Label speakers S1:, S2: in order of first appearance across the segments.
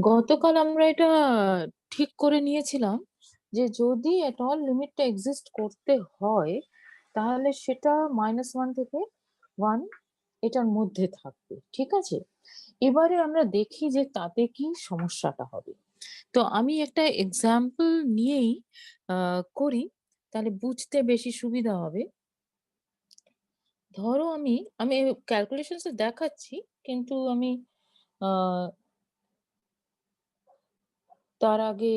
S1: গতকাল আমরা এটা ঠিক করে নিয়েছিলাম যে যদি এট অল লিমিটটা এক্সিস্ট করতে হয় তাহলে সেটা -1 থেকে 1 এটার মধ্যে থাকবে, ঠিক আছে। এবারে আমরা দেখি যে তাতে কি সমস্যাটা হবে। তো আমি একটা এক্সাম্পল নিয়েই করি, তাহলে বুঝতে বেশি সুবিধা হবে। ধরো আমি আমি ক্যালকুলেশনস দেখাচ্ছি, কিন্তু আমি আহ তার আগে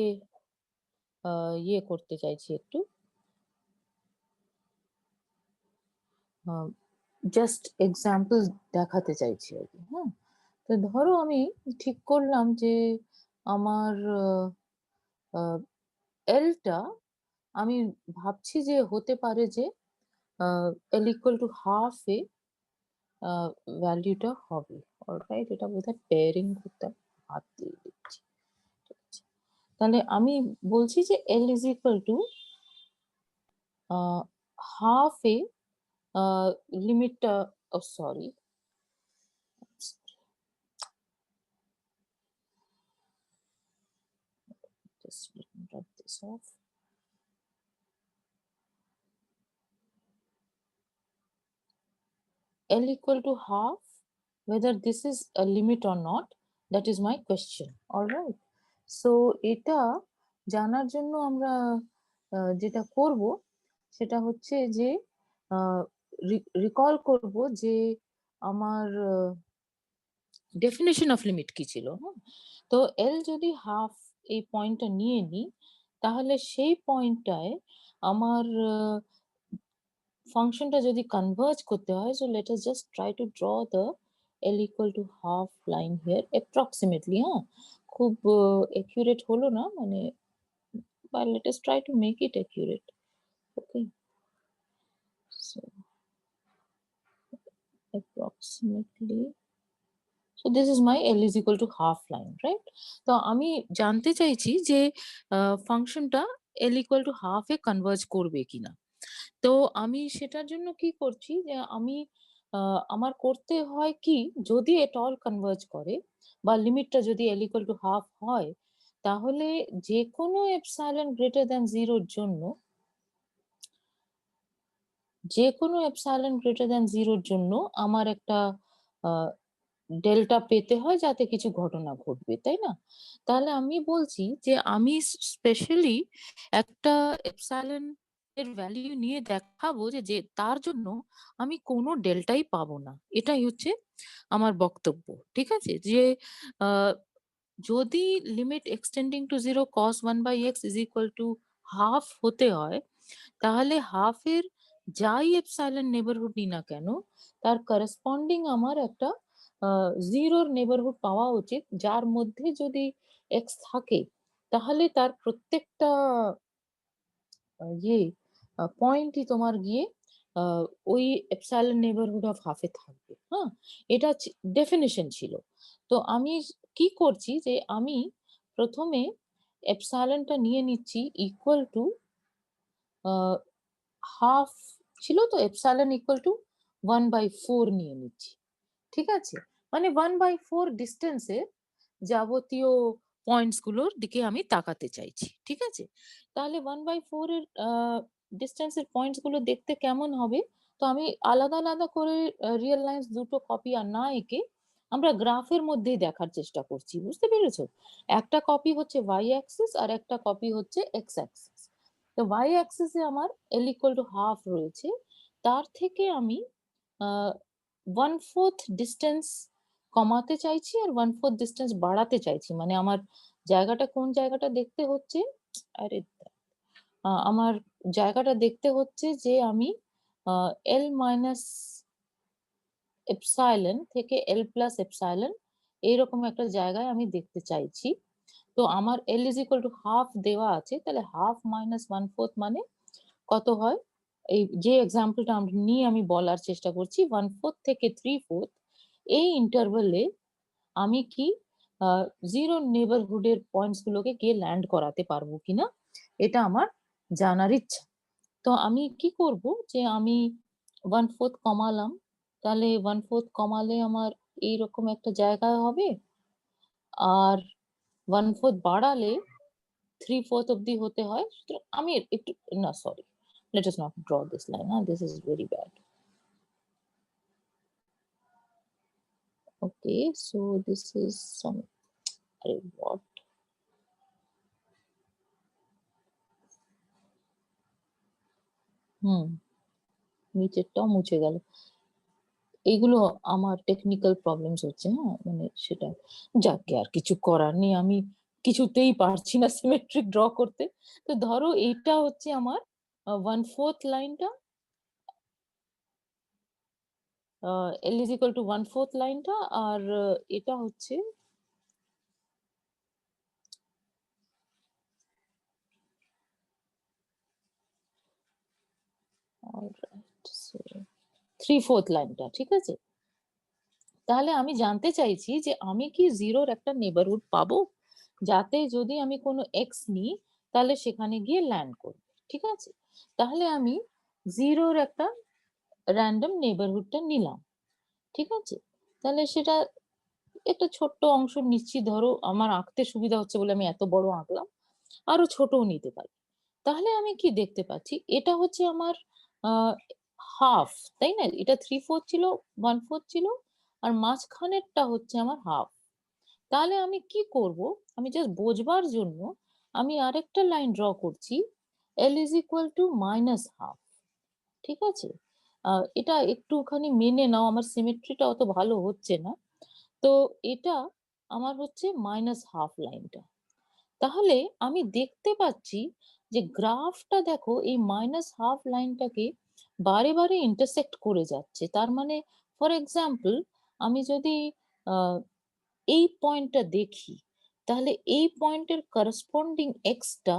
S1: ইয়ে করতে চাইছি একটু, জাস্ট এক্সাম্পল দেখাতে চাইছি আর কি। হ্যাঁ, তো ধরো আমি ঠিক করলাম যে আমার এলটা আমি ভাবছি যে হতে পারে যে এল ইকুয়াল টু হাফ এ ভ্যালুটা হবে। অলরাইট, এটা বোধহয় পেয়ারিং করতে হাত দিয়ে দিচ্ছি। ঠিক আছে, তাহলে আমি বলছি যে L is equal to half এ লিমিটটা, sorry, just let me rub this off. L equal to half, whether this is a limit or not, that is my question. All right, so এটা জানার জন্য আমরা যেটা করব সেটা হচ্ছে যে রিকল করব যে আমার ডেফিনেশন অফ লিমিট কি ছিল। তো এল যদি হাফ এই পয়েন্টটা নিয়ে নিই, তাহলে সেই পয়েন্টটায় আমার ফাংশনটা যদি কনভার্জ করতে হয়, so let us just try to draw the L equal to half line here approximately. হ্যাঁ, খুব accurate হলো না, মানে, but let us try to make it accurate. Okay, so approximately, so this is my L is equal to half line, right? তো আমি জানতে চাইছি যে ফাংশনটা L equal to half A converge করবে কিনা। তো আমি সেটার জন্য কি করছি যে আমি আমার করতে হয় কি, যদি এট অল কনভার্জ করে বা লিমিটটা যদি এল ইকুয়াল টু হাফ হয়, তাহলে যে কোনো এপসাইলন গ্রেটার দ্যান জিরোর জন্য, যে কোনো এপসাইলন গ্রেটার দ্যান জিরোর জন্য আমার একটা ডেল্টা পেতে হয় যাতে কিছু ঘটনা ঘটবে, তাই না? তাহলে আমি বলছি যে আমি স্পেশালি একটা এপসাইলন এর ভ্যালু নিয়ে দেখাবো যে যে তার জন্য আমি কোনো ডেল্টাই পাবো না। এটাই হচ্ছে আমার বক্তব্য, ঠিক আছে। যে আহ, যদি limit extending to zero cos 1/x is equal to half হতে হয়, তাহলে হাফের যাই এপসাইলন নেবারহুড নিই না কেন, তার করসপন্ডিং আমার একটা জিরোর নেবারহুড পাওয়া উচিত, যার মধ্যে যদি এক্স থাকে তাহলে তার প্রত্যেকটা ইয়ে পয়েন্টই তোমার গিয়ে আহ, ওই এপসাইলন নেবারহুড অফ হাফে থাকবে। হ্যাঁ, এটা ডেফিনিশন ছিল। তো আমি কি করছি যে আমি প্রথমে এপসাইলনটা নিয়ে নিচ্ছি ইকুয়াল টু হাফ, ছিল তো এপসাইলন ইকুয়াল টু 1/4 নিয়ে নিচ্ছি, ঠিক আছে। মানে 1/4 ডিস্টেন্সে যাবতীয় পয়েন্টস গুলোর দিকে আমি তাকাতে চাইছি, ঠিক আছে। তাহলে 1/4 এর ডিস্টেন্সের পয়েন্টস গুলো দেখতে কেমন হবে? তো আমি আলাদা আলাদা করে রিয়েল লাইন্স দুটো কপি আর না এঁকে আমরা গ্রাফের মধ্যেই দেখার চেষ্টা করছি, বুঝতে পেরেছো? একটা কপি হচ্ছে ওয়াই অ্যাক্সিস আর একটা কপি হচ্ছে এক্স অ্যাক্সিস। তো ওয়াই অ্যাক্সিসে আমার এল ইকুয়াল টু হাফ রয়েছে, তার থেকে আমি 1/4 ডিস্টেন্স কমাতে চাইছি আর 1/4 ডিস্টেন্স বাড়াতে চাইছি। মানে আমার জায়গাটা কোন জায়গাটা দেখতে হচ্ছে, আরে আমার জায়গাটা দেখতে হচ্ছে যে আমি এল মাইনাস এপসাইলন থেকে এল প্লাস এপসাইলন এইরকম একটা জায়গায় আমি দেখতে চাইছি। তো আমার এল ইজ ইকুয়াল টু হাফ দেওয়া আছে, তাহলে হাফ মাইনাস 1/4 মানে কত হয়? এই যে এক্সাম্পলটা আমরা নিয়ে আমি বলার চেষ্টা করছি, 1/4 থেকে 3/4 এই ইন্টারভেলে আমি কি জিরো নেবারহুডের পয়েন্টস গুলোকে গিয়ে ল্যান্ড করাতে পারবো কিনা, এটা আমার জানার ইচ্ছা। তো আমি কি করব যে আমি 1/4 কমালাম, তাহলে 1/4 কমালে আমার এইরকম একটা জায়গা হবে। আর 1/4 বাড়ালে 3/4 অব্দি হতে হয়। সুতরাং আমি একটু, না sorry, let us not draw this line. This is very bad. Okay, so this is some, what? নিচেরটাও মুছে গেল। এইগুলো আমার টেকনিক্যাল প্রবলেমস হচ্ছে, হ্যাঁ, মানে সেটা যাকে, আর কিছু করার নেই, আমি কিছুতেই পারছি না সিমেট্রিক ড্র করতে। তো ধরো এইটা হচ্ছে আমার 1/4 লাইনটা, L is equal to 1/4 লাইনটা, আর এটা হচ্ছে অলরাইট, সো 3/4 লাইনটা, ঠিক আছে। তাহলে আমি জানতে চাইছি যে আমি কি জিরোর একটা নেবারহুড পাবো, যাতে যদি আমি কোনো এক্স নিই তাহলে সেখানে গিয়ে ল্যান্ড করবে, ঠিক আছে। তাহলে আমি জিরোর একটা র্যান্ডম নেবারহুডটা নিলাম, ঠিক আছে। তাহলে সেটা একটা ছোট্ট অংশ নিচ্ছি, ধরো আমার আঁকতে সুবিধা হচ্ছে বলে আমি এত বড় আঁকলাম, আরো ছোটও নিতে পারি। তাহলে আমি কি দেখতে পাচ্ছি, এটা হচ্ছে আমার হাফ, তাই না? এটা 3/4 ছিল, 1/4 ছিল, আর মাঝখানেরটা হচ্ছে আমার হাফ। তাহলে আমি কি করব, আমি জাস্ট বোঝবার জন্য আমি আরেকটা লাইন ড্র করছি, L is equal to -1/2, ঠিক আছে। এটা একটুখানি মেনে নাও, আমার সিমেট্রিটা অত ভালো হচ্ছে না। তো এটা আমার হচ্ছে -1/2 লাইনটা। তাহলে আমি দেখতে পাচ্ছি যে গ্রাফটা দেখো এই -1/2 লাইনটাকে বারে বারে ইন্টারসেক্ট করে যাচ্ছে। তার মানে ফর এক্সাম্পল আমি যদি আহ, এই পয়েন্টটা দেখি, তাহলে এই পয়েন্টের করসপন্ডিং এক্সটা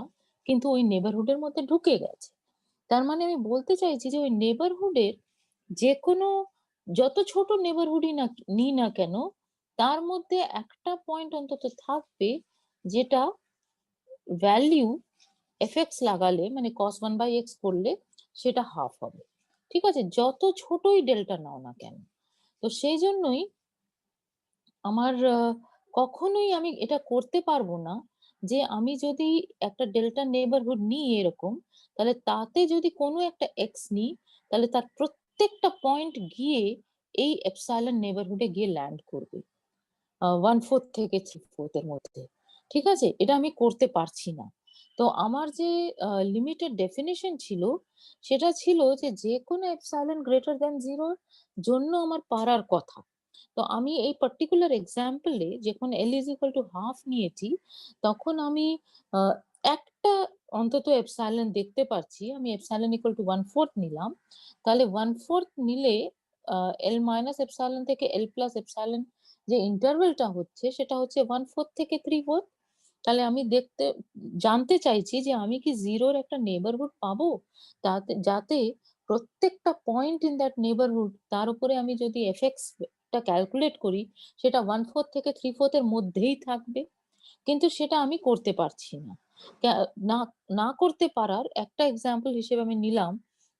S1: কিন্তু ওই নেবারহুডের মধ্যে ঢুকে গেছে। তার মানে আমি বলতে চাইছি যে ওই নেবারহুডের যে কোনো, যত ছোট নেবারহুডই না নিই না কেন, তার মধ্যে একটা পয়েন্ট অন্তত থাকবে যেটা ভ্যালিউ এফএক্স লাগালে, মানে cos1/x করলে সেটা হাফ হবে, ঠিক আছে, যত ছোটই ডেল্টা নাও না কেন। তো সেই জন্যই আমার কখনোই আমি এটা করতে পারবো না যে আমি যদি একটা ডেল্টা নেবারহুড নিই এরকম, তাহলে তাতে যদি কোনো একটা এক্স নিই, তাহলে তার প্রত্যেকটা পয়েন্ট গিয়ে এই এপসাইলন নেবারহুডে গিয়ে ল্যান্ড করবে 1/4 থেকে 3/4 এর মধ্যে, ঠিক আছে। এটা আমি করতে পারছি না। তো আমার যে লিমিটেড ডেফিনিশন ছিল, সেটা ছিল যে যে কোনো এপসাইলন গ্রেটার দ্যান জিরোর জন্য আমার পারার কথা। তো আমি এই পার্টিকুলার এক্সাম্পলে যখন এল ইজ ইকুয়াল টু হাফ নিয়েছি, তখন আমি আহ, একটা অন্তত এপসাইলন দেখতে পাচ্ছি। আমি এপসাইলন ইকুয়াল টু 1/4 নিলাম, তাহলে 1/4 নিলে এল মাইনাস এপসাইলন থেকে এল প্লাস এপসাইলন যে ইন্টারভেলটা হচ্ছে সেটা হচ্ছে 1/4 থেকে 3/4। তাহলে আমি জানতে চাইছি যে আমি কি জিরোর একটা নেবারহুড পাবো, তাতে যাতে প্রত্যেকটা পয়েন্ট ইন দ্যাট নেবারহুড, তার উপরে আমি যদি এফএক্স টা ক্যালকুলেট করি, সেটা 1/4 থেকে 3/4 এর মধ্যেই থাকবে। কিন্তু সেটা আমি করতে পারছি না। না, না করতে পারার একটা এক্সাম্পল হিসেবে আমি নিলাম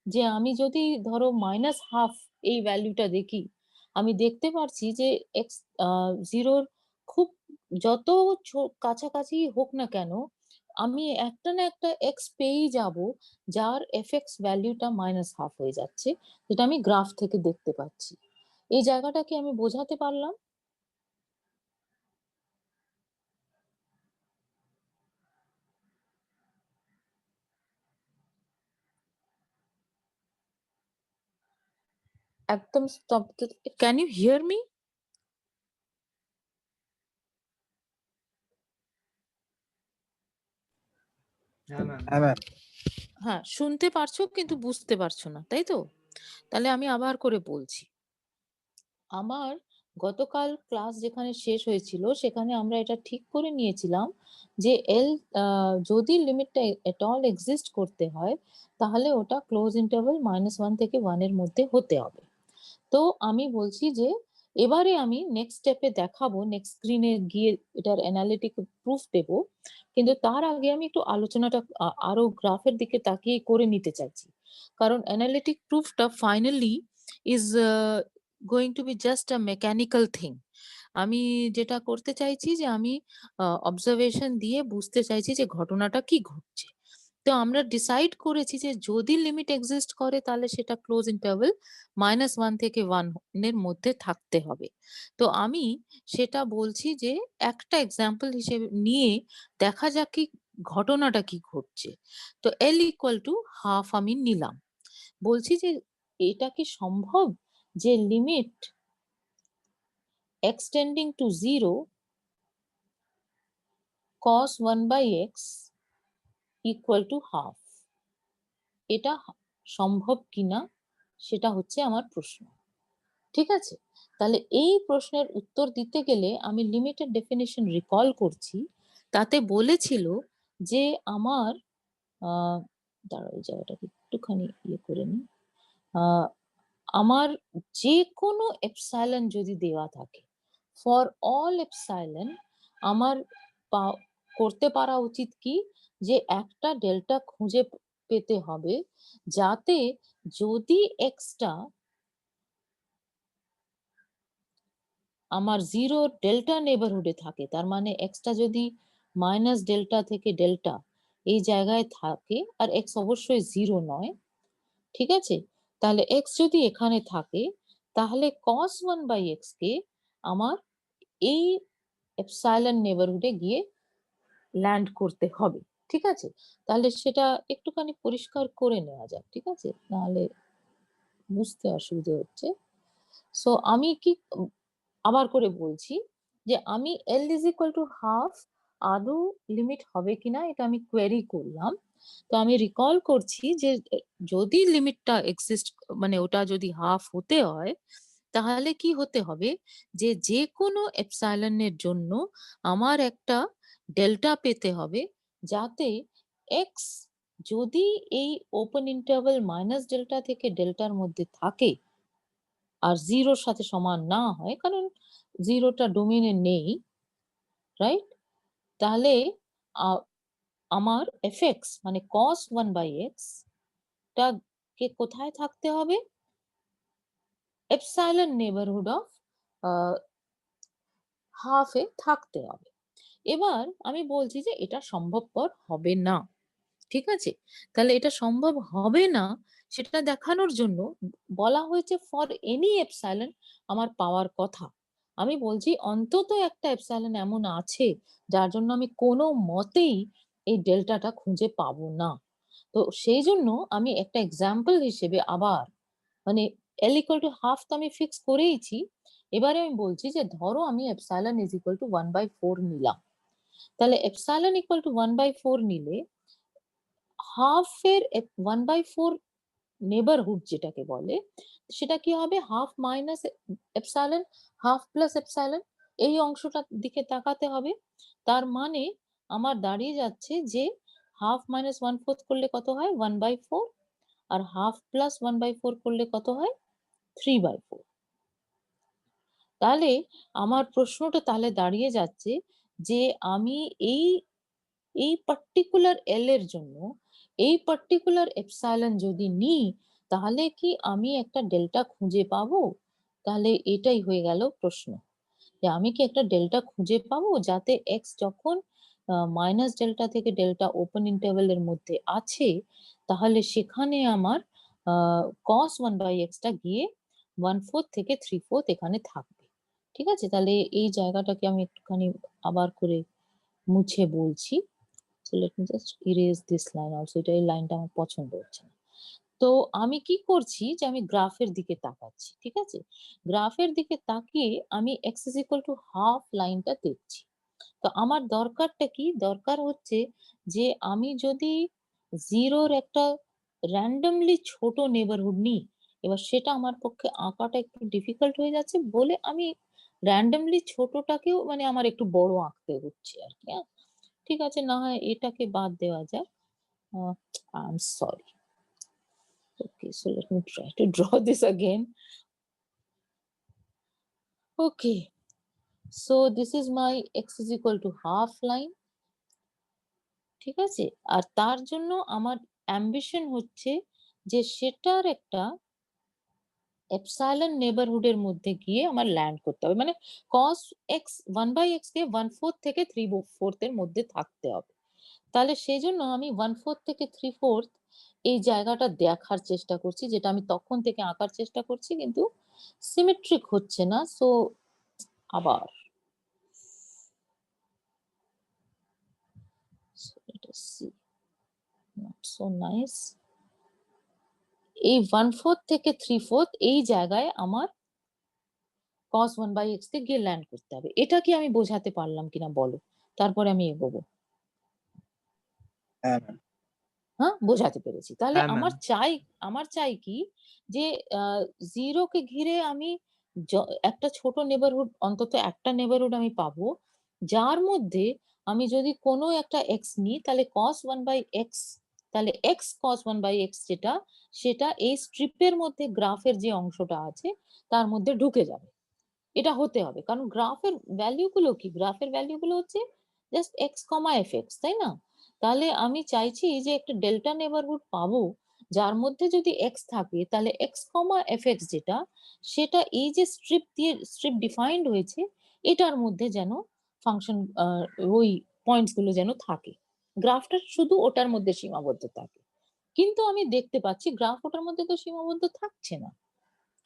S1: যে আমি যদি ধরো -1/2 এই ভ্যালুটা দেখি, আমি দেখতে পারছি যে এক্স জিরোর খুব যত কাছাকাছি হোক না কেন, আমি একটা না একটা এক্স পেয়েই যাব যার এফএক্স ভ্যালুটা -1/2 হয়ে যাচ্ছে, যেটা আমি গ্রাফ থেকে দেখতে পাচ্ছি। এই জায়গাটা কি আমি বোঝাতে পারলাম? একদম স্তব্ধ। Can you hear me?
S2: হ্যাঁ ম্যাম।
S1: হ্যাঁ, শুনতে পারছো কিন্তু বুঝতে পারছো না, তাই তো? তাহলে আমি আবার করে বলছি। আমার গতকাল ক্লাস যেখানে শেষ হয়েছিল, সেখানে আমরা এটা ঠিক করে নিয়েছিলাম যে এল যদি লিমিটটা এট অল এক্সিস্ট করতে হয়, তাহলে ওটা ক্লোজ ইন্টারভাল -1 থেকে 1 এর মধ্যে হতে হবে। তো আমি বলছি যে এবারে আমি নেক্সট স্টেপে দেখাবো, নেক্সট স্ক্রিনে গিয়ে এটার অ্যানালিটিক প্রুফ দেব। কিন্তু তার আগে আমি একটু আলোচনাটা আরো গ্রাফের দিকে তাকিয়ে করে নিতে চাইছি, কারণ অ্যানালিটিক প্রুফটা finally is going to be just a mechanical thing. আমি যেটা করতে চাইছি যে আমি অবজারভেশন দিয়ে বুঝতে চাইছি যে ঘটনাটা কি ঘটছে। তো আমরা ডিসাইড করেছি যে যদি লিমিট এক্সিস্ট করে তাহলে সেটা ক্লোজ ইন্টারভ্যাল -1 থেকে 1 এর মধ্যে থাকতে হবে। তো আমি সেটা বলছি যে একটা এক্সাম্পল হিসেবে নিয়ে দেখা যাক কি ঘটনাটা কি ঘটছে। তো L = ½ আমি নিলাম। বলছি যে এটা কি সম্ভব যে limit x tending to 0 cos 1/x = ½ এটা সম্ভব কিনা সেটা হচ্ছে আমার প্রশ্ন। ঠিক আছে? তাহলে এই প্রশ্নের উত্তর দিতে গেলে আমি লিমিটের ডেফিনিশন রিকল করছি। তাতে বলেছিল যে আমার আ দাঁড়াও এই জায়গাটাকে একটুখানি ইয়ে করে নিই। আ আমার যেকোনো এপসাইলন যদি দেওয়া থাকে, ফর অল এপসাইলন আমার পা করতে পারা উচিত কি? যে একটা ডেল্টা খুঁজে পেতে হবে যাতে যদি এক্সটা আমার 0 ডেল্টা নেইবারহুড এ থাকে, তার মানে এক্সটা যদি মাইনাস ডেল্টা থেকে ডেল্টা এই জায়গায় থাকে আর এক্স অবশ্যই 0 নয়, ঠিক আছে? তাহলে এক্স যদি এখানে থাকে তাহলে cos 1/x কে আমার এই এপসাইলন নেইবারহুড এ গিয়ে ল্যান্ড করতে হবে। ঠিক আছে? তাহলে সেটা একটুখানি পরিষ্কার করে নেওয়া যাক। ঠিক আছে? নাহলে বুঝতে অসুবিধে হচ্ছে। সো আমি কি আবার করে বলছি যে আমি L = ½ আদৌ লিমিট হবে কিনা এটা আমি কোয়েরি করলাম। তো আমি রিকল করছি যে যদি লিমিটটা এক্সিস্ট মানে ওটা যদি ½ হতে হয় তাহলে কি হতে হবে যে যেকোনো এপসাইলন এর জন্য আমার একটা ডেল্টা পেতে হবে যাতে x যদি এই ওপেন ইন্টারভাল মাইনাস ডেল্টা থেকে ডেল্টার মধ্যে থাকে আর 0 র সাথে সমান না হয়, কারণ 0 টা ডোমেইনে নেই, রাইট? তাহলে আ আমার fx মানে cos 1/x টা কে কোথায় থাকতে হবে? এপসাইলন নেইবারহুড অফ আ ½ এ থাকতে হবে। এবার আমি বলছি যে এটা সম্ভবপর হবে না। ঠিক আছে? তাহলে এটা সম্ভব হবে না সেটা দেখানোর জন্য বলা হয়েছে ফর এনি এপসাইলন আমার পাওয়ার কথা। আমি বলছি অন্তত একটা এপসাইলন এমন আছে যার জন্য আমি কোনো মতেই এই ডেল্টাটা খুঁজে পাবো না। তো সেই জন্য আমি একটা এক্সাম্পল হিসেবে আবার মানে L = ½ তো আমি ফিক্স করেইছি। এবারে আমি বলছি যে ধরো আমি এপসাইলন = 1/4 নিলাম। তাহলে এপসাইলন = 1/4 নিলে হাফ এর 1/4 নেইবারহুড যেটাকে বলে সেটা কি হবে? Half minus epsilon, half plus epsilon এই অংশটার দিকে তাকাতে হবে। তার মানে আমার দাঁড়িয়ে যাচ্ছে যে হাফ মাইনাস 1/4 করলে কত হয়? 1/4 আর হাফ প্লাস 1/4 করলে কত হয়? 3/4। তাহলে আমার প্রশ্নটা তাহলে দাঁড়িয়ে যাচ্ছে যে আমি এই এই পার্টিকুলার এল এর জন্য এই পার্টিকুলার এপসাইলন যদি নিই তাহলে কি আমি একটা ডেল্টা খুঁজে পাবো? তাহলে এটাই হয়ে গেল প্রশ্ন যে আমি কি একটা ডেল্টা খুঁজে পাবো যাতে এক্স যখন মাইনাস ডেল্টা থেকে ডেল্টা ওপেন ইন্টারভ্যাল এর মধ্যে আছে তাহলে সেখানে আমার cos 1/x টা গিয়ে 1/4 থেকে 3/4 এখানে থাকবে। ঠিক আছে? তাহলে এই জায়গাটাকে আমি একটুখানি আবার করে মুছে বলছি। So let me just erase this line also. এটা এই লাইনটা আমার পছন্দ হচ্ছে না। তো আমি কি করছি যে আমি গ্রাফের দিকে তাকাচ্ছি। ঠিক আছে? গ্রাফের দিকে তাকিয়ে আমি x ½ লাইনটা দেখছি। তো আমার দরকারটা কি? দরকার হচ্ছে যে আমি যদি 0 র একটা randomly ছোট নেইবারহুড নিই, এবার সেটা আমার পক্ষে আঁকাটা একটু ডিফিকাল্ট হয়ে যাচ্ছে বলে আমি randomly ছোটটাকেও মানে আমার একটু বড় আঁকতে হচ্ছে আরকি, হ্যাঁ? ঠিক আছে, না হয় এটাকে বাদ দেওয়া যাক। আ I am sorry. Okay, so let me try to draw this again. Okay, so this is my x ½ line. ঠিক আছে? আর তার জন্য আমার অ্যাম্বিশন হচ্ছে যে সেটার একটা এপসাইলন নেবারহুডের মধ্যে গিয়ে আমার ল্যান্ড করতে হবে, মানে cos x 1/x কে 1/4 থেকে 3/4 এর মধ্যে থাকতে হবে। তাহলে সেই জন্য আমি 1/4 থেকে 3/4 এই জায়গাটা দেখার চেষ্টা করছি, যেটা আমি তখন থেকে আঁকার চেষ্টা করছি, কিন্তু সিমেট্রিক হচ্ছে না। সো আবার let us see, not so nice. এই 1/4 থেকে 3/4 এই জায়গায় আমার cos 1/x কে গিয়ে ল্যান্ড করতে হবে। এটা কি আমি বোঝাতে পারলাম কিনা বলো, তারপরে আমি এগোবো।
S2: হ্যাঁ ম্যাম।
S1: হ্যাঁ, বোঝাতে পেরেছি। তাহলে
S2: হ্যাঁ ম্যাম।
S1: আমার চাই কি, যে 0 কে ঘিরে আমি একটা ছোট নেবারহুড, অন্তত একটা নেবারহুড আমি পাবো, যার মধ্যে আমি যদি কোনো একটা x নিই, তাহলে cos 1/x, তাহলে x cos 1/x যেটা, সেটা এই স্ট্রিপের মধ্যে গ্রাফের যে অংশটা আছে তার মধ্যে ঢুকে যাবে। এটা হতে হবে, কারণ গ্রাফের ভ্যালু গুলো কি, গ্রাফের ভ্যালু গুলো হচ্ছে জাস্ট এক্স কমা এফ এক্স, তাই না? তাহলে আমি চাইছি যে একটা ডেল্টা নেবারহুড পাবো, যার মধ্যে যদি এক্স থাকে, তাহলে এক্স কমা এফ এক্স যেটা, সেটা এই যে স্ট্রিপ ডিফাইন্ড হয়েছে, এটার মধ্যে যেন ফাংশন, ওই পয়েন্টস গুলো যেন থাকে, গ্রাফটা শুধু ওটার মধ্যে সীমাবদ্ধ থাকে। কিন্তু আমি দেখতে পাচ্ছি গ্রাফ ওটার মধ্যে তো সীমাবদ্ধ থাকছে না,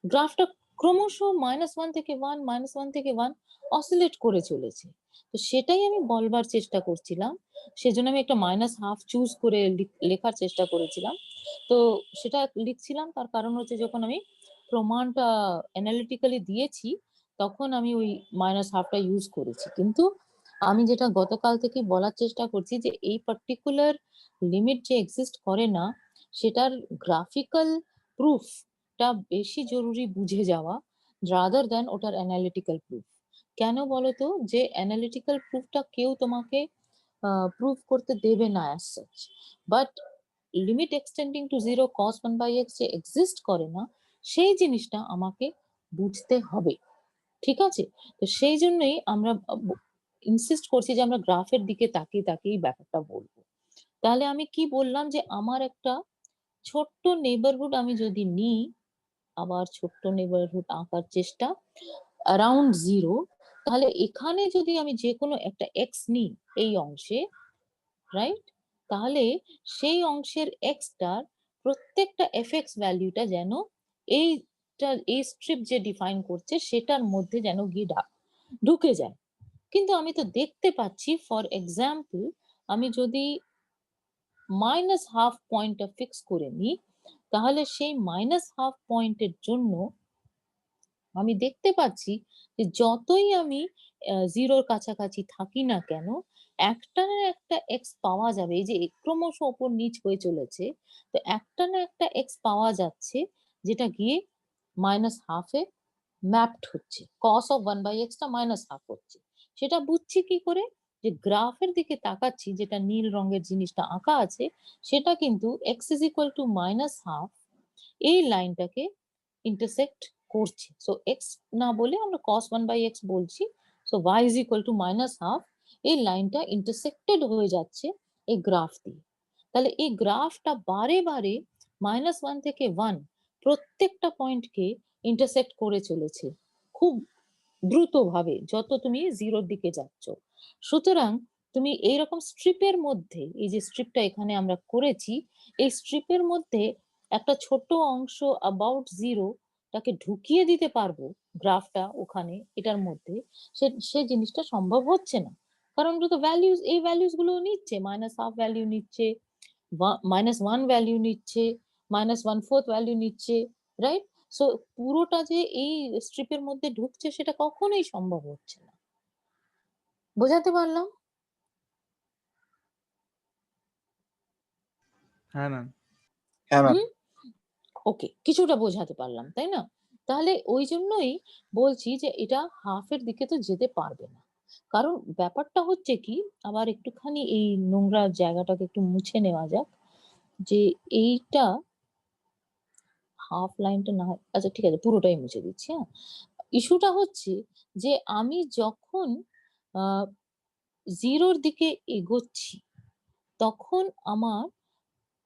S1: গ্রাফটা ক্রমশ -1 থেকে 1, -1 থেকে 1 অসিলেট করে চলেছে। তো সেটাই আমি বলবার চেষ্টা করছিলাম। সেজন্য আমি একটা -1/2 চুজ করে লেখার চেষ্টা করেছিলাম। তো সেটা লিখছিলাম, তার কারণ হচ্ছে যখন আমি প্রমাণটা অ্যানালিটিক্যালি দিয়েছি, তখন আমি ওই -1/2 টা ইউজ করেছি। কিন্তু আমি যেটা গতকাল থেকে বলার চেষ্টা করছি, যে এই পার্টিকুলার লিমিট যে এক্সিস্ট করে না, সেটার গ্রাফিক্যাল প্রুফ টা বেশি জরুরি বুঝে যাওয়া, রাদার দ্যান ওটার অ্যানালিটিক্যাল প্রুফ। কেন বলতো, যে অ্যানালিটিক্যাল প্রুফটা কেউ তোমাকে প্রুভ করতে দেবে না as such, but limit extending to 0 cos 1/x যে এক্সিস্ট করে না, সেই জিনিসটা আমাকে বুঝতে হবে। ঠিক আছে? তো সেই জন্যই আমরা ইনসিস্ট করছি যে আমরা গ্রাফের দিকে তাকিয়ে তাকিয়ে ব্যাপারটা বলবো। তাহলে আমি কি বললাম, যে আমার একটা ছোট্ট নেইবারহুড আমি যদি নিই, আবার ছোট্ট নেবারহুড আঁকার চেষ্টা, অ্যারাউন্ড 0, তাহলে এখানে যদি আমি যে কোনো একটা x নিই এই অংশে, রাইট, তাহলে সেই অংশের x টার প্রত্যেকটা fx ভ্যালুটা যেন এই স্ট্রিপ যে ডিফাইন করছে সেটার মধ্যে যেন গিয়ে ঢুকে যায়। কিন্তু আমি তো দেখতে পাচ্ছি, ফর এক্সাম্পল, আমি যদি -1/2 পয়েন্টটা ফিক্স করে নিই, তাহলে সেই -1/2 পয়েন্টের জন্য আমি দেখতে পাচ্ছি যে যতই আমি 0-র কাছাকাছি থাকি না কেন, একটা না একটা x পাওয়া যাবে। এই যে ক্রমশ ওপর নিচ হয়ে চলেছে, তো একটা না একটা x পাওয়া যাচ্ছে, যেটা গিয়ে -1/2 এ ম্যাপড হচ্ছে। cos of 1/x টা -1/2 হচ্ছে। সেটা বুঝছি কি করে? যে গ্রাফের দিকে তাকাচ্ছি, যেটা নীল রঙের জিনিসটা আঁকা আছে, সেটা কিন্তু x is equal to -1/2 এই লাইনটাকে ইন্টারসেক্ট করছে। সো এক্স না বলে আমরা cos 1/x বলছি। So y is equal to -1/2, এই লাইনটা ইন্টারসেক্টেড হয়ে যাচ্ছে এই গ্রাফ দিয়ে। তাহলে এই গ্রাফটা বারে বারে -1 থেকে 1 প্রত্যেকটা পয়েন্টকে ইন্টারসেক্ট করে চলেছে খুব দ্রুতভাবে, যত তুমি 0-র দিকে যাচ্ছ। সুতরাং তুমি এইরকম স্ট্রিপের মধ্যে, এই যে স্ট্রিপটা এখানে আমরা করেছি, এই স্ট্রিপের মধ্যে একটা ছোট অংশ অ্যাবাউট 0 টাকে ঢুকিয়ে দিতে পারবো, গ্রাফটা ওখানে এটার মধ্যে, সে জিনিসটা সম্ভব হচ্ছে না। কারণ যত ভ্যালুস, এই ভ্যালুস গুলো নিচ্ছে, -1/2 ভ্যালু নিচ্ছে, -1 ভ্যালু নিচ্ছে, -1/4 ভ্যালু নিচ্ছে, রাইট? সো পুরোটা যে এই স্ট্রিপের মধ্যে ঢুকছে, সেটা কখনোই সম্ভব হচ্ছে না। বোঝাতে পারলাম?
S2: হ্যাঁ ম্যাম। হ্যাঁ ম্যাম।
S1: হুম? ওকে, কিছুটা বোঝাতে পারলাম, তাই না? তাহলে ওই জন্যই বলছি যে এটা হাফের দিকে তো যেতে পারবে না। কারণ ব্যাপারটা হচ্ছে কি, আবার একটুখানি এই নোংরা জায়গাটাকে একটু মুছে নেওয়া যাক, যে এইটা হাফ লাইনটা না হয়, আচ্ছা ঠিক আছে, পুরোটাই মুছে দিচ্ছি, হ্যাঁ? ইস্যুটা হচ্ছে যে আমি যখন আহ 0-র দিকে এগোচ্ছি, তখন আমার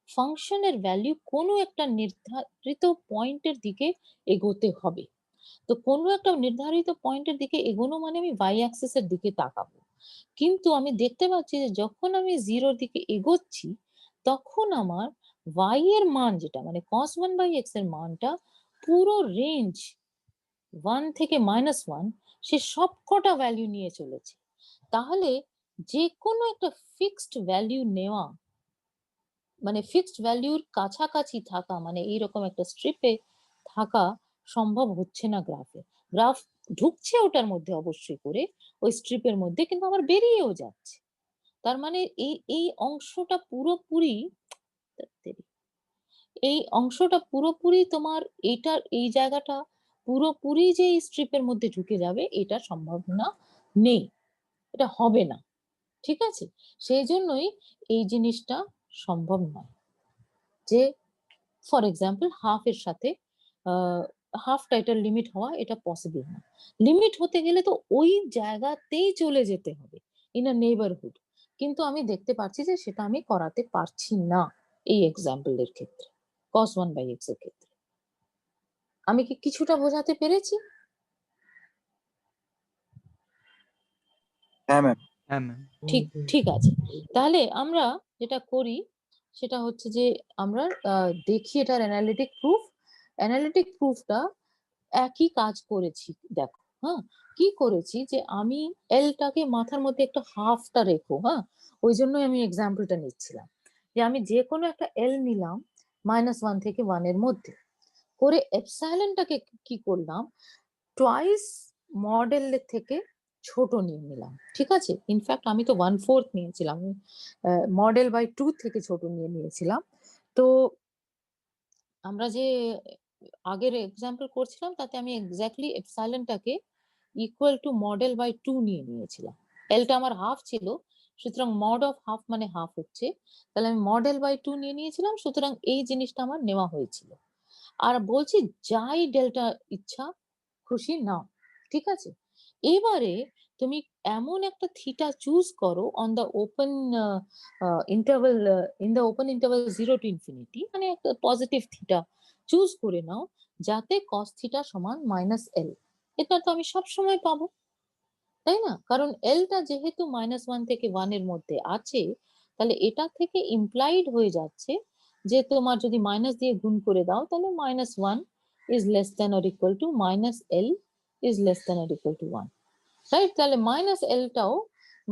S1: ফাংশনের ভ্যালু কোনো একটা নির্ধারিত পয়েন্টের দিকে এগোতে হবে। তো কোনো একটা নির্ধারিত পয়েন্টের দিকে এগোনো মানে আমি y অ্যাক্সিসের দিকে তাকাবো। কিন্তু আমি দেখতে পাচ্ছি যে যখন আমি 0 র দিকে এগোচ্ছি, তখন আমার y এর মান যেটা মানে cos1/x এর মানটা পুরো রেঞ্জ 1 থেকে -1 সে সবকটা ভ্যালু নিয়ে চলেছে। তাহলে যেকোনো একটা ফিক্সড ভ্যালু নেওয়া মানে ফিক্সড ভ্যালুর কাছাকাছি থাকা মানে এইরকম একটা স্ট্রিপে থাকা সম্ভব হচ্ছে না গ্রাফে। গ্রাফ ঢুকছে ওটার মধ্যে অবশ্যই করে ওই স্ট্রিপের মধ্যে, কিন্তু আবার বেরিয়েও যাচ্ছে। তার মানে এই অংশটা পুরোপুরি এই অংশটা পুরোপুরি তোমার এইটার এই জায়গাটা পুরোপুরি যে এই স্ট্রিপের মধ্যে ঢুকে যাবে এটা সম্ভাবনা নেই, এটা হবে না। ঠিক আছে, সেই জন্যই এই জিনিসটা সম্ভব নয় যে ফর এক্সাম্পল হাফ এর সাথে হাফ টাইটাল লিমিট হওয়া এটা পসিবল না। লিমিট হতে গেলে তো ওই জায়গাতেই চলে যেতে হবে ইন আ নেইবারহুড, কিন্তু আমি দেখতে পাচ্ছি যে সেটা আমি করাতে পারছি না এই এক্সাম্পলের ক্ষেত্রে cos1/x এর ক্ষেত্রে। আমি কি কিছুটা বোঝাতে পেরেছি?
S2: হ্যাঁ ম্যাম। হ্যাঁ ম্যাম।
S1: ঠিক ঠিক আছে। তাহলে আমরা যেটা করি সেটা হচ্ছে যে আমরা দেখি এটার অ্যানালিটিক প্রুফ। অ্যানালিটিক প্রুফটা একই কাজ করেছি। দেখো হ্যাঁ, কি করেছি যে আমি এলটাকে মাথার মধ্যে একটা হাফটা রেখো, হ্যাঁ ওই জন্যই আমি এক্সাম্পলটা নিচ্ছিলাম যে আমি যে কোনো একটা এল নিলাম -1 থেকে 1 এর মধ্যে করে এপসাইলনটাকে কি করলাম টুয়াইস মডেলের থেকে ছোট নিয়ে নিলাম। ঠিক আছে, ইনফ্যাক্ট আমি তো 1/4 নিয়েছিলাম, মডেল বাই 2 থেকে ছোট নিয়ে নিয়েছিলাম। তো আমরা যে আগের এক্সাম্পল করছিলাম তাতে আমি এক্স্যাক্টলি এপসাইলনটাকে ইকুয়াল টু মডেল বাই 2 নিয়ে নিয়েছিলাম। এলটা আমার হাফ ছিল, সুতরাং মড অফ হাফ মানে হাফ হচ্ছে, তাহলে আমি মডেল বাই 2 নিয়ে নিয়েছিলাম, সুতরাং এই জিনিসটা আমার নেওয়া হয়েছিল। আর বলছি যাই ডেল্টা ইচ্ছা খুশি নাও। ঠিক আছে, এবারে তুমি এমন একটা থিটা চুজ করো on the open interval in the open interval 0 to infinity, মানে একটা পজিটিভ থিটা চুজ করে নাও যাতে cos থিটা সমান -l। এটা তো আমি সব সময় পাবো, তাই না? কারণ এলটা যেহেতু -1 থেকে 1 এর মধ্যে আছে, তাহলে এটা থেকে ইমপ্লাইড হয়ে যাচ্ছে যে তোমার যদি মাইনাস দিয়ে গুণ করে দাও তাহলে -1 is less than or equal to -l is less than or equal two 1, right? তাহলে -lটাও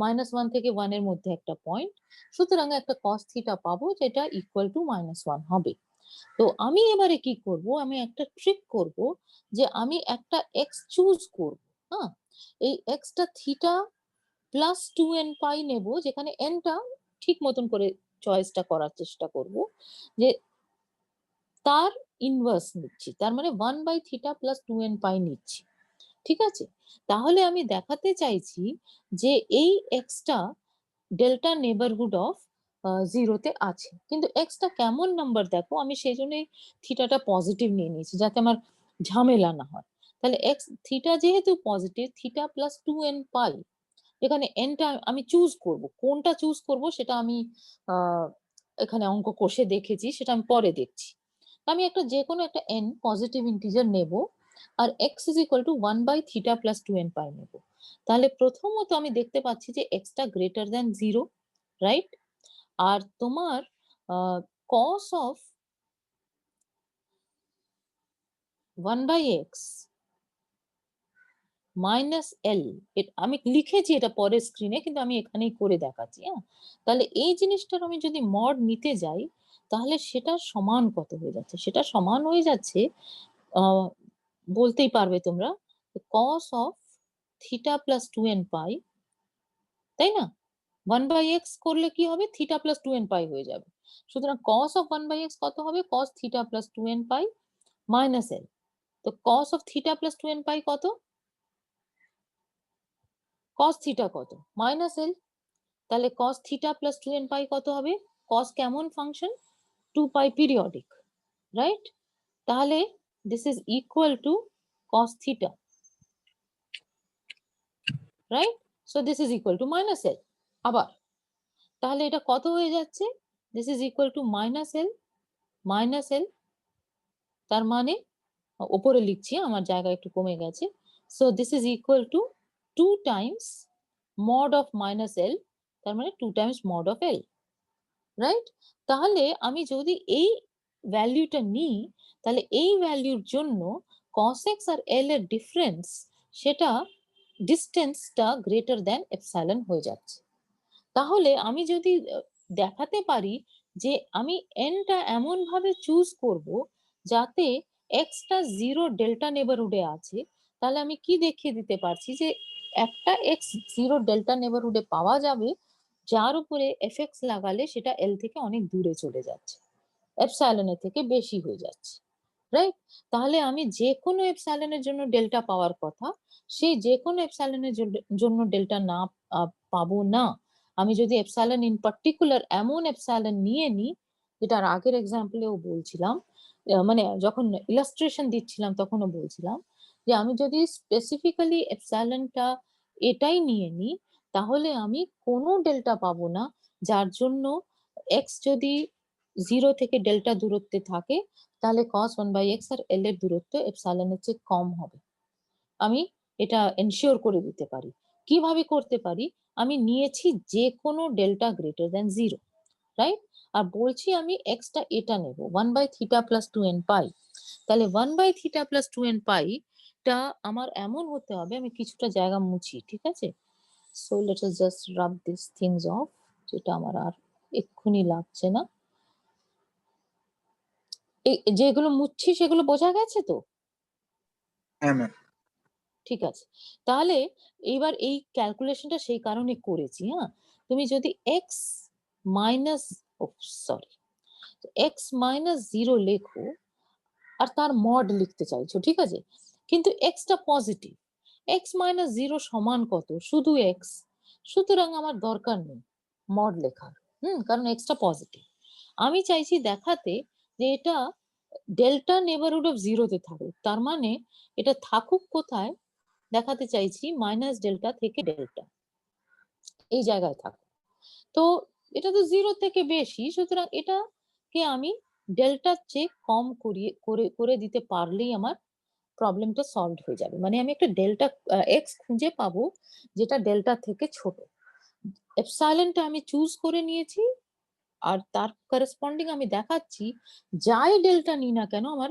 S1: -1 থেকে 1 এর মধ্যে একটা পয়েন্ট, সুতরাং একটা cos থিটা পাবো যেটা ইকুয়াল টু -1 হবে। তো আমি এবারে কি করব, আমি একটা ট্রিক করব যে আমি একটা এক্স চুজ করব। হ্যাঁ, এই extra theta plus 2n pi নেব, যেখানে nটা ঠিক মতন করে চয়েসটা করার চেষ্টা করব যে তার ইনভার্স নিচ্ছি, তার মানে 1/θ প্লাস 2n পাই নিচ্ছি। ঠিক আছে, তাহলে আমি দেখাতে চাইছি যে এই এক্সটা ডেল্টা নেবারহুড অফ 0-তে আছে, কিন্তু এক্সটা কেমন নাম্বার দেখো, আমি সেই জন্যই থিটাটা পজিটিভ নিয়ে নিয়েছি যাতে আমার ঝামেলা না হয়। তাহলে এক্স থিটা যেহেতু পজিটিভ, থিটা প্লাস 2n পাই, এখানে এনটা আমি চুজ করব, কোনটা চুজ করব সেটা আমি আহ, এখানে অঙ্ক কষে দেখেছি, সেটা আমি পরে দেখছি। আমি একটা যে কোনো একটা এন পজিটিভ ইন্টিজার নেব আর x is equal to 1/θ plus 2n pi নেব। তাহলে প্রথমত আমি দেখতে পাচ্ছি যে এক্সটা গ্রেটার দ্যান 0, রাইট? আর তোমার কস অফ 1/x -l, আমি লিখেছি এটা পরের স্ক্রিনে, কিন্তু আমি এখানেই করে দেখাচ্ছি। হ্যাঁ, তাহলে এই জিনিসটার আমি যদি মড নিতে যাই তাহলে সেটা সমান কত হয়ে যাচ্ছে, সেটা সমান হয়ে যাচ্ছে আহ, বলতেই পারবে তোমরা, cos of theta plus 2n পাই, তাই না? 1/x করলে কি হবে, থিটা প্লাস 2n পাই হয়ে যাবে, সুতরাং cos অফ 1/x কত হবে, cos theta plus 2n pi minus l। তো cos of theta plus 2n pi কত, cos থিটা কত মাইনাস l, তাহলে cos theta plus 2n pi কত হবে, cos কেমন ফাংশন, 2 পাই পিরিয়ডিক, রাইট? তাহলে this is equal to cos theta, right? So this is equal to minus l। আবার তাহলে এটা কত হয়ে যাচ্ছে, this is equal to minus L, তার মানে ওপরে লিখছি, আমার জায়গা একটু কমে গেছে। So this is equal to 2 times mod of minus L, তার মানে 2 times mod of L, right? তাহলে আমি যদি এই ভ্যালুটা নিই, তাহলে এই ভ্যালুর জন্য cos x আর l এর ডিফারেন্স, সেটা ডিস্টেন্সটা গ্রেটার দ্যান এপসাইলন হয়ে যাচ্ছে। তাহলে আমি যদি দেখাতে পারি যে আমি এনটা এমন ভাবে চুজ করব যাতে এক্সটা জিরো ডেল্টা নেবারহুডে আছে, তাহলে আমি কি দেখিয়ে দিতে পারছি যে একটা এক্স জিরো ডেল্টা নেবারহুডে পাওয়া যাবে, যার উপরে এফএক্স লাগালে সেটা এল থেকে অনেক দূরে চলে যাচ্ছে, এপসাইলনের থেকে বেশি হয়ে যাচ্ছে, রাইট? তাহলে আমি যে কোনো এপসাইলনের জন্য ডেল্টা পাওয়ার কথা, সেই যে কোনো এপসাইলনের জন্য ডেল্টা না পাবো না। আমি যদি এপসাইলন ইন পার্টিকুলার এমন এপসাইলন নিয়ে নিই, যেটার আগের এক্সাম্পলেও বলছিলাম, মানে যখন ইলাস্ট্রেশন দিচ্ছিলাম তখনও বলছিলাম যে আমি যদি স্পেসিফিক্যালি এপসাইলনটা এটাই নিয়ে নিই, তাহলে আমি কোনো ডেল্টা পাবো না, যার জন্য এক্স যদি 0 থেকে ডেল্টা দূরত্বে থাকে, তাহলে cos 1/x আর l এর দূরত্ব এপসাইলনের চেয়ে কম হবে। আমি এটা এনশিওর করে দিতে পারি। কিভাবে করতে পারি? আমি নিয়েছি যে কোনো ডেল্টা গ্রেটার দ্যান 0, রাইট? আর বলছি আমি এক্সটা এটা নেব 1/θ প্লাস 2n পাই। তাহলে 1/θ প্লাস 2n পাই টা আমার এমন হতে হবে, আমি কিছুটা জায়গা মুছি, ঠিক আছে? So let us just rub this things off, যেটা আমার আর এক্ষুনি লাগছে না। এই যেগুলো মুছছি সেগুলো বোঝা গেছে তো?
S2: হ্যাঁ ম্যাম।
S1: ঠিক আছে। তাহলে এইবার এই ক্যালকুলেশনটা সেই কারণে করেছি, হ্যাঁ? তুমি যদি x minus, sorry, x minus 0 লেখো আর তার মড লিখতে চাইছো, ঠিক আছে? কিন্তু এক্সটা পজিটিভ, এক্স মাইনাস 0 সমান কত? শুধু এক্স। সুতরাং আমার দরকার নেই মড লেখার, কারণ এক্সটা পজিটিভ। আমি চাইছি দেখাতে যে এটা ডেল্টা নেবারহুড অফ 0 তে থাকুক, তার মানে এটা থাকুক কোথায়? দেখাতে চাইছি মাইনাস ডেল্টা থেকে ডেল্টা, এই জায়গায় থাকুক। তো এটা তো 0 থেকে বেশি, সুতরাং এটাকে আমি ডেল্টার চেয়ে কম করে দিতে পারলেই আমার প্রবলেমটা সলভ হয়ে যাবে। মানে আমি একটা ডেল্টা এক্স খুঁজে পাবো যেটা ডেল্টা থেকে ছোট। এপসাইলনটা আমি চুজ করে নিয়েছি, আর তার করেসপন্ডিং আমি দেখাচ্ছি যাই ডেল্টা নিই না কেন আমার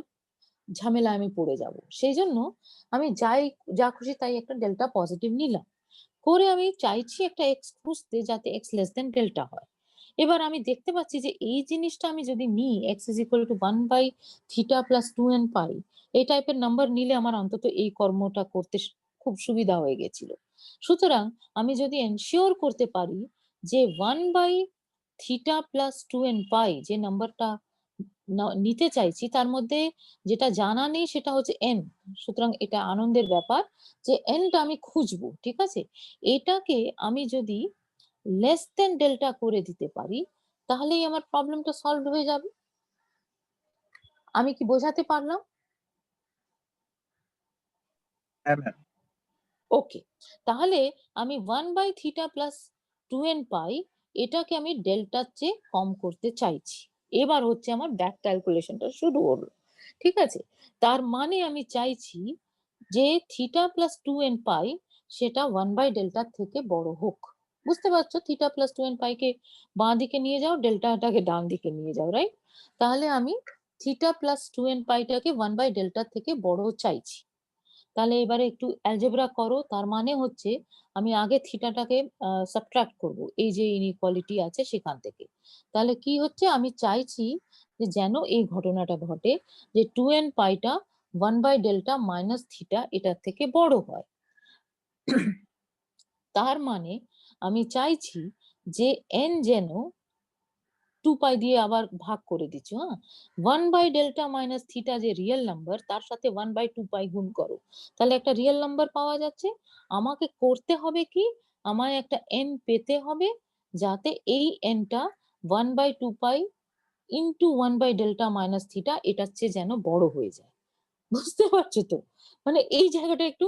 S1: ঝামেলায় আমি পড়ে যাব, সেই জন্য আমি যা খুশি তাই একটা ডেল্টা পজিটিভ নিলাম, করে আমি চাইছি একটা এক্স খুঁজতে যাতে এক্স লেস দেন ডেল্টা হয়। এবার আমি দেখতে পাচ্ছি যে এই জিনিসটা আমি যদি নিই x is equal to 1/θ plus 2n pi, এই টাইপের নাম্বার নিলে আমার অন্তত এই কর্মটা করতে খুব সুবিধা হয়ে গেছিল। সুতরাং আমি যদি এনশিওর করতে পারি যে 1/θ প্লাস 2n পাই, যে নাম্বারটা নিতে চাইছি, তার মধ্যে যেটা জানা নেই সেটা হচ্ছে এন। সুতরাং এটা আনন্দের ব্যাপার যে এনটা আমি খুঁজবো, ঠিক আছে? এটাকে আমি যদি লেস দেন ডেল্টা করে দিতে পারি, তাহলেই আমার প্রবলেমটা সলভ হয়ে যাবে। আমি কি বোঝাতে পারলাম?
S2: হ্যাঁ ম্যাম।
S1: ওকে। তাহলে আমি 1/θ প্লাস 2n পাই, এটাকে আমি ডেল্টার চেয়ে কম করতে চাইছি। এবার হচ্ছে আমার ব্যাক ক্যালকুলেশনটা শুরু হলো, ঠিক আছে? তার মানে আমি চাইছি যে থিটা প্লাস 2n পাই সেটা 1/ডেল্টার থেকে বড় হোক। বুঝতে পারছো? থিটা প্লাস 2n পাইকে বাঁ দিকে নিয়ে যাও, ডেল্টাটাকে ডান দিকে নিয়ে যাও, রাইট? তাহলে আমি থিটা প্লাস 2n পাইটাকে 1/ডেল্টার থেকে বড় চাইছি। তাহলে এবারে একটু অ্যালজেব্রা করো, তার মানে হচ্ছে আমি আগে থিটাটাকে সাবট্রাক্ট করব এই যে ইনইকুয়ালিটি আছে সেখান থেকে। তাহলে কি হচ্ছে, আমি চাইছি যে যেন এই ঘটনাটা ঘটে যে 2n পাইটা 1/ডেল্টা মাইনাস থিটা এটার থেকে বড় হয়। তার মানে আমি চাইছি যে n যেন 2 পাই দিয়ে আবার ভাগ করে দিচ্ছ, হ্যাঁ? 1/ডেল্টা মাইনাস থিটা যে রিয়েল নাম্বার, তার সাথে 1/2 পাই গুণ করো, তাহলে একটা রিয়েল নাম্বার পাওয়া যাচ্ছে। আমাকে করতে হবে কি, আমায় একটা n পেতে হবে যাতে এই nটা 1/2 পাই ইন্টু 1/ডেল্টা মাইনাস থিটা এটার চেয়ে যেন বড় হয়ে যায়। বুঝতে পারছো তো? মানে এই জায়গাটা একটু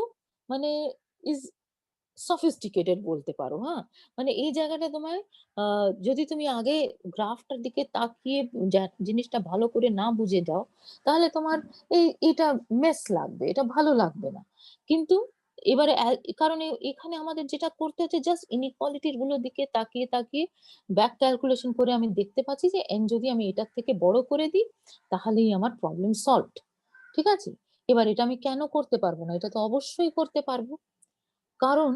S1: মানে ইজ সফিস্টিকেটেড বলতে পারো, হ্যাঁ? মানে এই জায়গাটা তোমায় যদি তুমি আগে গ্রাফটার দিকে তাকিয়ে জিনিসটা ভালো করে না বুঝে যাও, তাহলে তোমার এটা মেস লাগবে, এটা ভালো লাগবে না। কিন্তু এবারে কারণ এখানে আমাদের যেটা করতে হচ্ছে জাস্ট ইনইকুয়ালিটির গুলোর দিকে তাকিয়ে তাকিয়ে ব্যাক ক্যালকুলেশন করে আমি দেখতে পাচ্ছি যে এন যদি আমি এটার থেকে বড় করে দিই তাহলেই আমার প্রবলেম সলভড। ঠিক আছে? এবার এটা আমি কেন করতে পারবো না? এটা তো অবশ্যই করতে পারবো। কারণ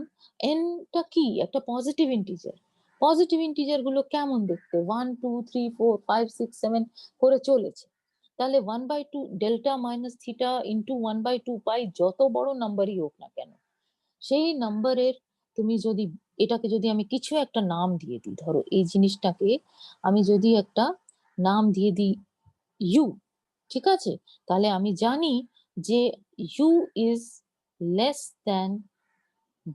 S1: এনটা কি একটা পজিটিভ ইন্টিজার। পজিটিভ ইন্টিজার গুলো কেমন দেখতে, 1 2 3 4 5 6 7 করে চলেছে। তাহলে 1/2 ডেল্টা মাইনাস থিটা ইন্টু 1/2 পাই যত বড় নাম্বারই হোক না কেন, সেই নাম্বারের তুমি যদি এটাকে যদি আমি কিছু একটা নাম দিয়ে দিই, ধরো এই জিনিসটাকে আমি যদি একটা নাম দিয়ে দিই ইউ, ঠিক আছে? তাহলে আমি জানি যে u is less than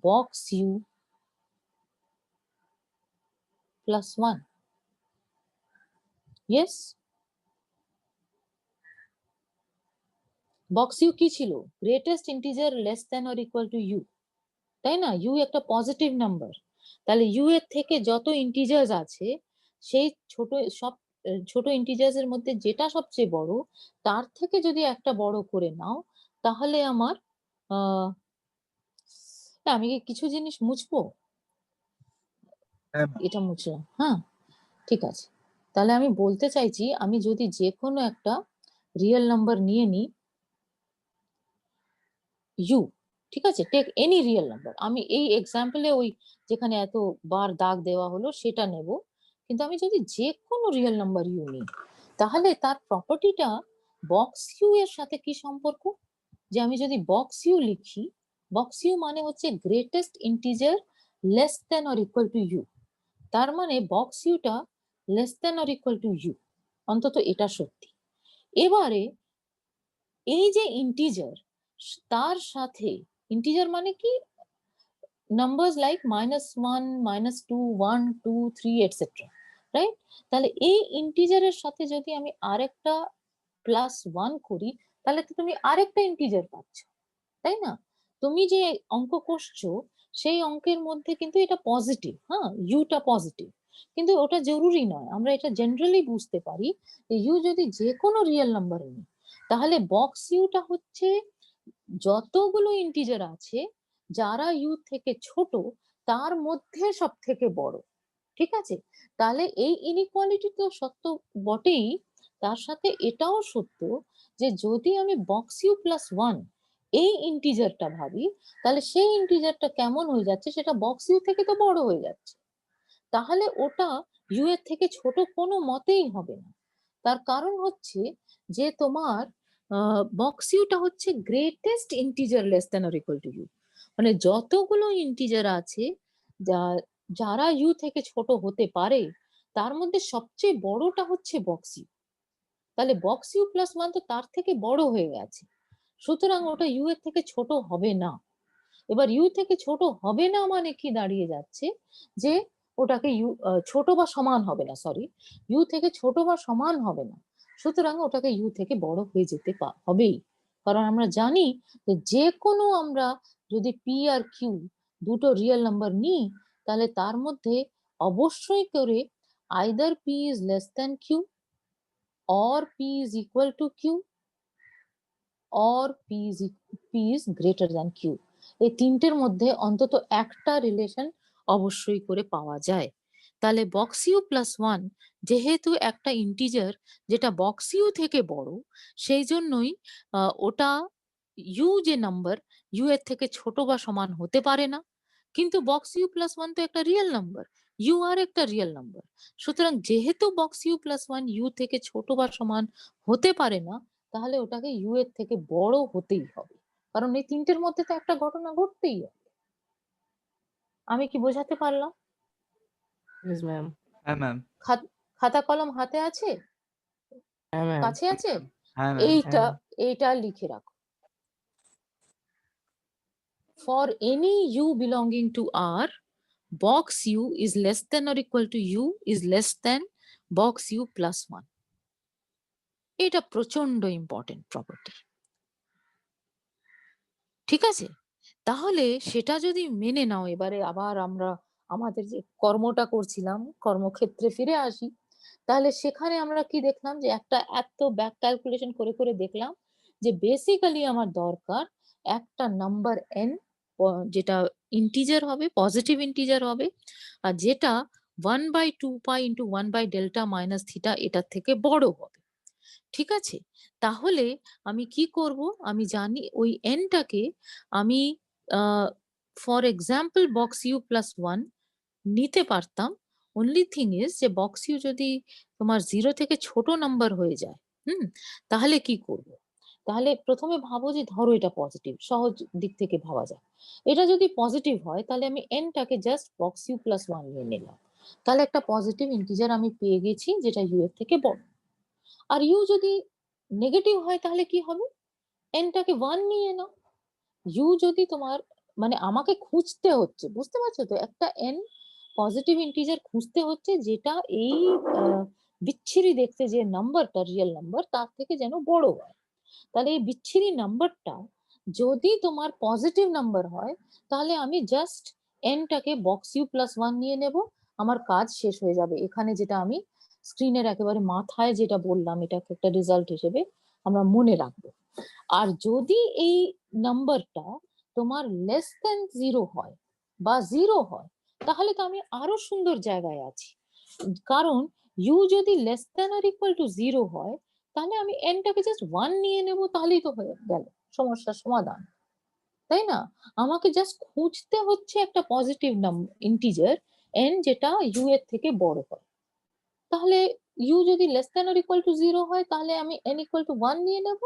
S1: box u plus 1। Yes, box u কি ছিল? Greatest integer less than or equal to u, তাই না? ইউ একটা পজিটিভ নাম্বার। তাহলে ইউ এর থেকে যত ইন্টিজার্স আছে সেই সব ছোট ইন্টিজার্স এর মধ্যে যেটা সবচেয়ে বড় তার থেকে যদি একটা বড় করে নাও, তাহলে আমার আহ আমি কি কিছু জিনিস মুছবো?
S2: হ্যাঁ ম্যাম।
S1: এটা মুছলাম, হ্যাঁ, ঠিক আছে। তাহলে আমি বলতে চাইছি আমি যদি যে কোনো একটা রিয়েল নাম্বার নিয়ে নিই ইউ, ঠিক আছে, টেক এনি রিয়েল নাম্বার, আমি এই এক্সাম্পলে ওই যেখানে এত বার দাগ দেওয়া হলো সেটা নেব। কিন্তু আমি যদি যে কোনো রিয়েল নাম্বার ইউ নিই, তাহলে তার প্রপার্টিটা বক্স ইউ এর সাথে কি সম্পর্ক? যে আমি যদি বক্স ইউ লিখি, বক্স ইউ মানে হচ্ছে greatest integer less than or equal to u, তার মানে বক্স ইউটা less than or equal to u, অন্তত এটা সত্যি। এবারে এই যে ইন্টিজার, তার সাথে ইন্টিজার মানে কি নাম্বারস লাইক -1 -2 1 2 3 এটসেট্রা, রাইট? তাহলে এই ইন্টিজারের সাথে যদি আমি আরেকটা +1 করি, তাহলে তো তুমি আরেকটা ইন্টিজার পাচ্ছ, তাই না? তুমি যে অঙ্ক কষছো সেই অঙ্কের মধ্যে কিন্তু এটা পজিটিভ, হ্যাঁ, ইউটা পজিটিভ, কিন্তু ওটা জরুরি নয়। আমরা এটা জেনারেলি বুঝতে পারি যে ইউ যদি যে কোনো রিয়েল নাম্বার নিই, তাহলে বক্স ইউটা হচ্ছে যতগুলো ইন্টিজার আছে যারা ইউ থেকে ছোট তার মধ্যে সব থেকে বড়, ঠিক আছে? তাহলে এই ইনইকুয়ালিটি তো সত্য বটেই, তার সাথে এটাও সত্য যে যদি আমি বক্স ইউ প্লাস 1 এই ইন্টিজারটা ভাবি, তাহলে সেই ইন্টিজারটা কেমন হয়ে যাচ্ছে, সেটা বক্স ইউ থেকে তো বড় হয়ে যাচ্ছে। তাহলে ওটা ইউ এর থেকে ছোট কোনো মতেই হবে না। তার কারণ হচ্ছে যে তোমার বক্স ইউটা হচ্ছে greatest integer less than or equal to u, মানে যতগুলো ইন্টিজার আছে যা যারা ইউ থেকে ছোট হতে পারে তার মধ্যে সবচেয়ে বড়টা হচ্ছে বক্স ইউ। তাহলে বক্স ইউ প্লাস 1 তো তার থেকে বড় হয়ে গেছে, সুতরাং ওটা ইউ এর থেকে ছোট হবে না। এবার ইউ থেকে ছোট হবে না মানে কি দাঁড়িয়ে যাচ্ছে, যে ওটাকে ইউ ছোট বা সমান হবে না, সরি, ইউ থেকে ছোট বা সমান হবে না, সুতরাং ওটাকে ইউ থেকে বড় হয়ে যেতে হবেই। কারণ আমরা জানি যে যে কোনো আমরা যদি পি আর কিউ দুটো রিয়েল নাম্বার নিই, তাহলে তার মধ্যে অবশ্যই করে either p is less than q or p is equal to q or p is greater than q, এই তিনটের মধ্যে অন্তত একটা রিলেশন অবশ্যই করে পাওয়া যায়। তাহলে বক্স ইউ প্লাস 1 যেহেতু একটা ইন্টিজার যেটা বক্স ইউ থেকে বড়, সেই জন্যই ওটা ইউ যে নাম্বার ইউ এর থেকে ছোট বা সমান হতে পারে না। কিন্তু বক্স ইউ প্লাস 1 তো একটা রিয়েল নাম্বার, ইউ আর একটা রিয়েল নাম্বার, সুতরাং যেহেতু বক্স ইউ প্লাস 1 ইউ থেকে ছোট বা সমান হতে পারে না, তাহলে ওটাকে ইউ এর থেকে বড় হতেই হবে, কারণ এই তিনটের মধ্যে তো একটা ঘটনা ঘটতেই হবে। আমি কি বোঝাতে পারলাম?
S3: Yes ma'am.
S2: হ্যাঁ ম্যাম।
S1: খাতা কলম হাতে আছে?
S3: হ্যাঁ ম্যাম।
S1: কাছে আছে?
S2: হ্যাঁ ম্যাম।
S1: এইটা
S3: হ্যাঁ।
S1: এইটা লিখে রাখো। For any u belonging to R, box u is less than or equal to u is less than box u plus 1. এটা প্রচন্ড ইম্পর্টেন্ট প্রপার্টি, ঠিক আছে? তাহলে সেটা যদি মেনে নাও, এবারে আবার আমরা আমাদের যে কর্মটা করছিলাম কর্মক্ষেত্রে ফিরে আসি। তাহলে সেখানে আমরা কি দেখলাম যে একটা এত ব্যাক ক্যালকুলেশন করে করে দেখলাম যে বেসিক্যালি আমার দরকার একটা নাম্বার n, যেটা ইন্টিজার হবে, পজিটিভ ইন্টিজার হবে, আর যেটা 1/2 পাই ইন্টু 1/ডেল্টা মাইনাস থিটা এটার থেকে বড় হবে। ঠিক আছে, তাহলে আমি কি করব, আমি জানি ওই এনটাকে আমি for example box u plus 1 নিতে পারতাম। অনলি থিং ইজ যে বক্স ইউ যদি তোমার 0 থেকে ছোট নাম্বার হয়ে যায়, তাহলে কি করব? তাহলে প্রথমে ভাবো যে ধরো এটা পজিটিভ, সহজ দিক থেকে ভাবা যায়। এটা যদি পজিটিভ হয় তাহলে আমি এনটাকে জাস্ট বক্স ইউ প্লাস 1 নিয়ে নিলাম, তাহলে একটা পজিটিভ ইন্টিজার আমি পেয়ে গেছি যেটা ইউ এর থেকে বড়। আর ইউ যদি নেগেটিভ হয় তাহলে কি হবে, এনটাকে 1 নিয়ে নাও। ইউ যদি তোমার মানে আমাকে খুঁজতে হচ্ছে, বুঝতে পারছো তো, একটা এন পজিটিভ ইন্টিজার খুঁজতে হচ্ছে যেটা এই বিচ্ছিরি দেখতে যে নাম্বারটা রিয়েল নাম্বার তার থেকে যেন বড় হয়। তাহলে এই বিচ্ছিরি নাম্বারটা যদি তোমার পজিটিভ নাম্বার হয় তাহলে আমি জাস্ট এনটাকে বক্স ইউ প্লাস 1 নিয়ে নেব, আমার কাজ শেষ হয়ে যাবে। এখানে যেটা আমি স্ক্রিনের একেবারে মাথায় যেটা বললাম এটাকে একটা রেজাল্ট হিসেবে আমরা মনে রাখবো। আর যদি এই নাম্বারটা তোমার লেস দেন 0 হয় বা 0 হয় তাহলে তো আমি আরো সুন্দর জায়গায় আছি, কারণ ইউ যদি লেস দেন আর ইকুয়াল টু 0 হয় তাহলে আমি এনটাকে জাস্ট 1 নিয়ে নেব, তাহলেই তো হয়ে গেল সমস্যার সমাধান, তাই না? আমাকে জাস্ট খুঁজতে হচ্ছে একটা পজিটিভ ইন্টিজার এন যেটা ইউ এর থেকে বড় হয়। তাহলে ইউ যদি লেস দেন আর ইকুয়াল টু 0 হয় তাহলে আমি এন ইকুয়াল টু 1 নিয়ে নেব,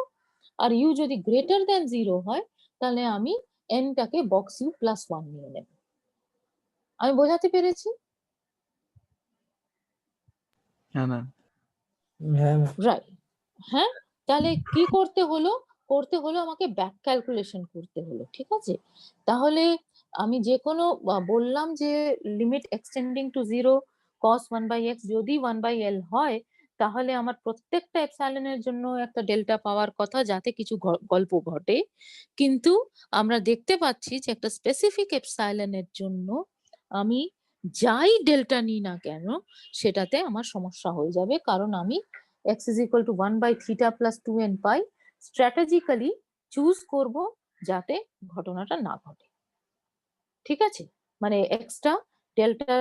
S1: আর ইউ যদি গ্রেটার দেন 0 হয় তাহলে আমি এনটাকে বক্স ইউ প্লাস 1 নিয়ে নেব। আমি বোঝাতে পেরেছি?
S2: হ্যাঁ ম্যাম।
S3: হ্যাঁ ম্যাম।
S1: রাইট। হ্যাঁ, তাহলে কি করতে হলো, আমাকে ব্যাক ক্যালকুলেশন করতে হলো। ঠিক আছে, তাহলে আমি যে কোনো বললাম যে limit extending to 0 cos 1/x যদি 1/l হয় তাহলে আমার প্রত্যেকটা এপসাইলনের জন্য একটা ডেল্টা পাওয়ার কথা যাতে কিছু গল্প ঘটে। কিন্তু আমরা দেখতে পাচ্ছি যে একটা স্পেসিফিক এপসাইলনের জন্য আমি যাই ডেল্টা নিই না কেন সেটাতে আমার সমস্যা হয়ে যাবে, কারণ আমি x is equal to 1/θ plus 2n pi strategically choose করব যাতে ঘটনাটা না ঘটে। ঠিক আছে, মানে এক্সটা ডেল্টার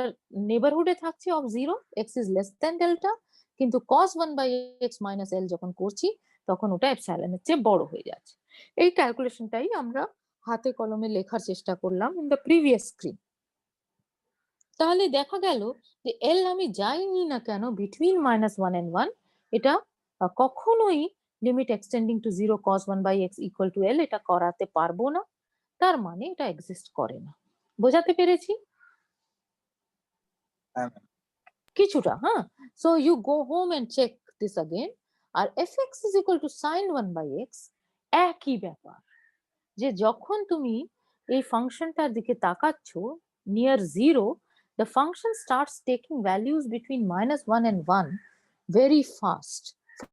S1: নেবারহুডে থাকছে of 0, x is less than delta, কিন্তু cos 1/x minus l যখন করছি তখন ওটা এপসাইলনের চেয়ে বড় হয়ে যাচ্ছে। এই ক্যালকুলেশনটাই আমরা হাতে কলমে লেখার চেষ্টা করলাম ইন দ্য প্রিভিয়াস স্ক্রিন। তাহলে দেখা গেল যে এল আমি যাই নি না কেন বিটুইন -1 and 1 এটা কখনোই limit extending to 0 cos 1/x equal to l এটা করাতে পারবো না, তার মানে এটা এক্সিস্ট করে না। বোঝাতে পেরেছি
S2: হ্যাঁ ম্যাম।
S1: কিছুটা? হ্যাঁ, so you go home and check this again. আর fx is equal to sin 1/x একই ব্যাপার, যে যখন তুমি এই ফাংশনটার দিকে তাকাচ্ছ near 0, the function starts taking values between -1 and 1 very fast.